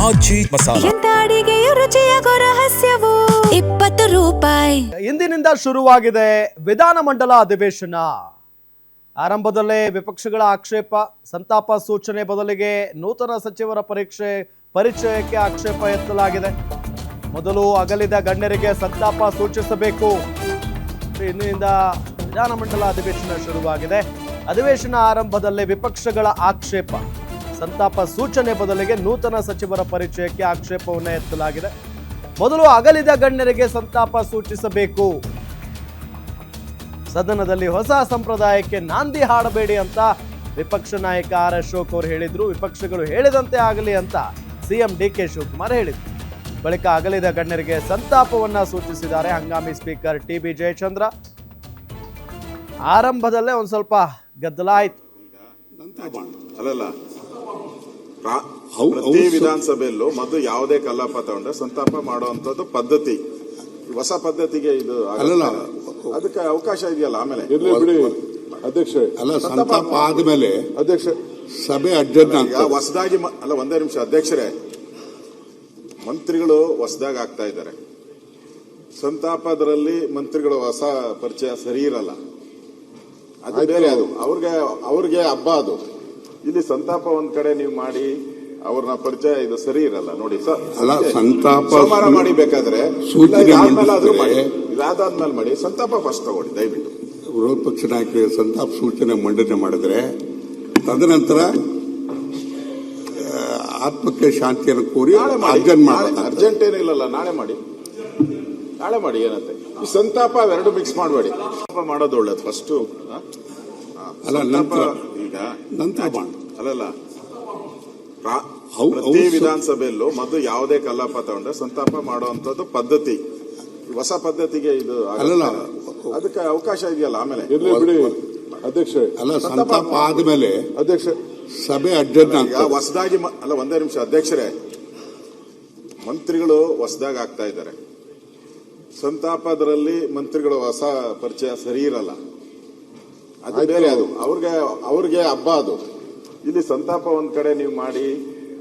ಆಚಿ ಮಸಾಲ. ಎಂತ ಅಡಿಗೆಯ ರುಚಿಯಾಗೋ ರಹಸ್ಯವು 20 ರೂಪಾಯಿ. ಇಂದಿನಿಂದ ಶುರುವಾಗಿದೆ ವಿಧಾನಮಂಡಲ ಅಧಿವೇಶನ. ಆರಂಭದಲ್ಲೇ ವಿಪಕ್ಷಗಳ ಆಕ್ಷೇಪ, ಸಂತಾಪ ಸೂಚನೆ ಬದಲಿಗೆ ನೂತನ ಸಚಿವರ ಪರಿಚಯಕ್ಕೆ ಆಕ್ಷೇಪ ಎತ್ತಲಾಗಿದೆ. ಮೊದಲು ಅಗಲಿದ ಗಣ್ಯರಿಗೆ ಸಂತಾಪ ಸೂಚಿಸಬೇಕು. ಇಂದಿನಿಂದ ವಿಧಾನಮಂಡಲ ಅಧಿವೇಶನ ಶುರುವಾಗಿದೆ. ಅಧಿವೇಶನ ಆರಂಭದಲ್ಲೇ ವಿಪಕ್ಷಗಳ ಆಕ್ಷೇಪ, ಸಂತಾಪ ಸೂಚನೆ ಬದಲಿಗೆ ನೂತನ ಸಚಿವರ ಪರಿಚಯಕ್ಕೆ ಆಕ್ಷೇಪವನ್ನು ಎತ್ತಲಾಗಿದೆ. ಮೊದಲು ಅಗಲಿದ ಗಣ್ಯರಿಗೆ ಸಂತಾಪ ಸೂಚಿಸಬೇಕು. ಸದನದಲ್ಲಿ ಹೊಸ ಸಂಪ್ರದಾಯಕ್ಕೆ ನಾಂದಿ ಹಾಡಬೇಡಿ ಅಂತ ವಿಪಕ್ಷ ನಾಯಕ ಆರ್ ಅಶೋಕ್ ಅವರು ಹೇಳಿದ್ರು. ವಿಪಕ್ಷಗಳು ಹೇಳಿದಂತೆ ಆಗಲಿ ಅಂತ ಸಿಎಂ ಡಿಕೆ ಶಿವಕುಮಾರ್ ಹೇಳಿದ್ರು. ಬಳಿಕ ಅಗಲಿದ ಗಣ್ಯರಿಗೆ ಸಂತಾಪವನ್ನ ಸೂಚಿಸಿದ್ದಾರೆ ಹಂಗಾಮಿ ಸ್ಪೀಕರ್ ಟಿ.ಬಿ. ಜಯಚಂದ್ರ. ಆರಂಭದಲ್ಲೇ ಒಂದ್ ಸ್ವಲ್ಪ ಗದ್ದಲ ಆಯ್ತು. ಅಲ್ಲಲ್ಲ, ಪ್ರತಿ ವಿಧಾನಸಭೆಯಲ್ಲೂ ಮೊದಲು ಯಾವುದೇ ಕಲಾಪ ತಗೊಂಡ್ರೆ ಸಂತಾಪ ಮಾಡುವಂತದ್ದು ಪದ್ಧತಿ. ಹೊಸ ಪದ್ಧತಿಗೆ ಇದು ಅಲ್ಲಲ್ಲ, ಅದಕ್ಕೆ ಅವಕಾಶ ಇದೆಯಲ್ಲ. ಆಮೇಲೆ ಬಿಡಿ ಅಧ್ಯಕ್ಷ, ಅಲ್ಲ ಸಂತಾಪ ಆದ್ಮೇಲೆ ಅಧ್ಯಕ್ಷ ಸಭೆ ಅಡ್ಜರ್ನ್ ಹೊಸದಾಗಿ ಅಲ್ಲ, ಒಂದೇ ನಿಮಿಷ ಅಧ್ಯಕ್ಷರೇ. ಮಂತ್ರಿಗಳು ಹೊಸದಾಗಿ ಆಗ್ತಾ ಇದ್ದಾರೆ. ಸಂತಾಪದಲ್ಲಿ ಮಂತ್ರಿಗಳು ಹೊಸ ಪರಿಚಯ ಸರಿ ಇರಲ್ಲ, ಅದು ಬೇರೆ. ಅದು ಅವ್ರಿಗೆ ಹಬ್ಬ. ಅದು ಇಲ್ಲಿ ಸಂತಾಪ ಒಂದ್ ಕಡೆ ನೀವು ಮಾಡಿ ಅವ್ರನ್ನ ಪರಿಚಯ ಇದು ಸರಿ ಇರಲ್ಲ ನೋಡಿ ಸರ್. ಅಲ್ಲ, ಸಂತಾಪ ಸೋಮವಾರ ಮಾಡಿ ಬೇಕಾದ್ರೆ ಇದಾದ್ಮೇಲೆ ಮಾಡಿ. ಸಂತಾಪ ಫಸ್ಟ್ ತಗೊಳ್ಳಿ ದಯವಿಟ್ಟು. ವಿರೋಧ ಪಕ್ಷ ನಾಯಕರಿಗೆ ಸಂತಾಪ ಸೂಚನೆ ಮಂಡನೆ ಮಾಡಿದ್ರೆ ತದನಂತರ ಆತ್ಮಕ್ಕೆ ಶಾಂತಿಯನ್ನು ಕೋರಿ ಅರ್ಜೆಂಟ್ ಏನಿಲ್ಲಲ್ಲ, ನಾಳೆ ಮಾಡಿ ಏನಂತೆ. ಈ ಸಂತಾಪ ಎರಡು ಮಿಕ್ಸ್ ಮಾಡಬೇಡಿ. ಮಾಡೋದು ಒಳ್ಳೇದು ಫಸ್ಟ್. ಅಲ್ಲ, ಈಗ ನಂತರ ಅಲ್ಲಲ್ಲ, ಪ್ರತಿ ವಿಧಾನಸಭೆಯಲ್ಲೂ ಮೊದಲು ಯಾವುದೇ ಕಲಾಪ ತಗೊಂಡ್ರೆ ಸಂತಾಪ ಮಾಡುವಂತದ್ದು ಪದ್ಧತಿ. ಹೊಸ ಪದ್ಧತಿಗೆ ಇದು ಅಲ್ಲಲ್ಲ, ಅದಕ್ಕೆ ಅವಕಾಶ ಇದೆಯಲ್ಲ. ಆಮೇಲೆ ಬಿಡಿ ಅಧ್ಯಕ್ಷ, ಅಲ್ಲ ಸಂತಾಪ ಆದ್ಮೇಲೆ ಅಧ್ಯಕ್ಷ ಸಭೆ ಅಡ್ಜರ್ನ್ ಹೊಸದಾಗಿ ಅಲ್ಲ, ಒಂದೇ ನಿಮಿಷ ಅಧ್ಯಕ್ಷರೇ. ಮಂತ್ರಿಗಳು ಹೊಸದಾಗಿ ಆಗ್ತಾ ಇದ್ದಾರೆ. ಸಂತಾಪದಲ್ಲಿ ಮಂತ್ರಿಗಳು ಹೊಸ ಪರಿಚಯ ಸರಿ ಇರಲ್ಲ, ಅದು ಬೇರೆ. ಅದು ಅವ್ರಿಗೆ ಹಬ್ಬ. ಅದು ಇಲ್ಲಿ ಸಂತಾಪ ಒಂದ್ ಕಡೆ ನೀವು ಮಾಡಿ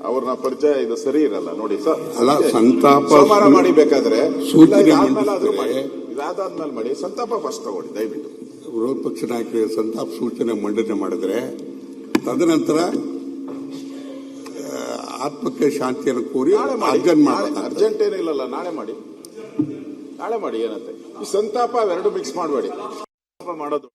ಅವ್ರನ್ನ ಪರಿಚಯ ಇದು ಸರಿ ಇರಲ್ಲ ನೋಡಿ ಸರ್. ಅಲ್ಲ, ಸಂತಾಪ ಸೋಮವಾರ ಮಾಡಿ ಬೇಕಾದ್ರೆ ಇದಾದ್ಮೇಲೆ ಮಾಡಿ. ಸಂತಾಪ ಫಸ್ಟ್ ತಗೊಳ್ಳಿ ದಯವಿಟ್ಟು. ವಿರೋಧ ಪಕ್ಷ ನಾಯಕರಿಗೆ ಸಂತಾಪ ಸೂಚನೆ ಮಂಡನೆ ಮಾಡಿದ್ರೆ ತದನಂತರ ಆತ್ಮಕ್ಕೆ ಶಾಂತಿಯನ್ನು ಕೋರಿ ಅರ್ಜೆಂಟ್ ಏನಿಲ್ಲಲ್ಲ, ನಾಳೆ ಮಾಡಿ ಏನಂತೆ. ಈ ಸಂತಾಪ ಎರಡು ಮಿಕ್ಸ್ ಮಾಡಬೇಡಿ. ಮಾಡೋದು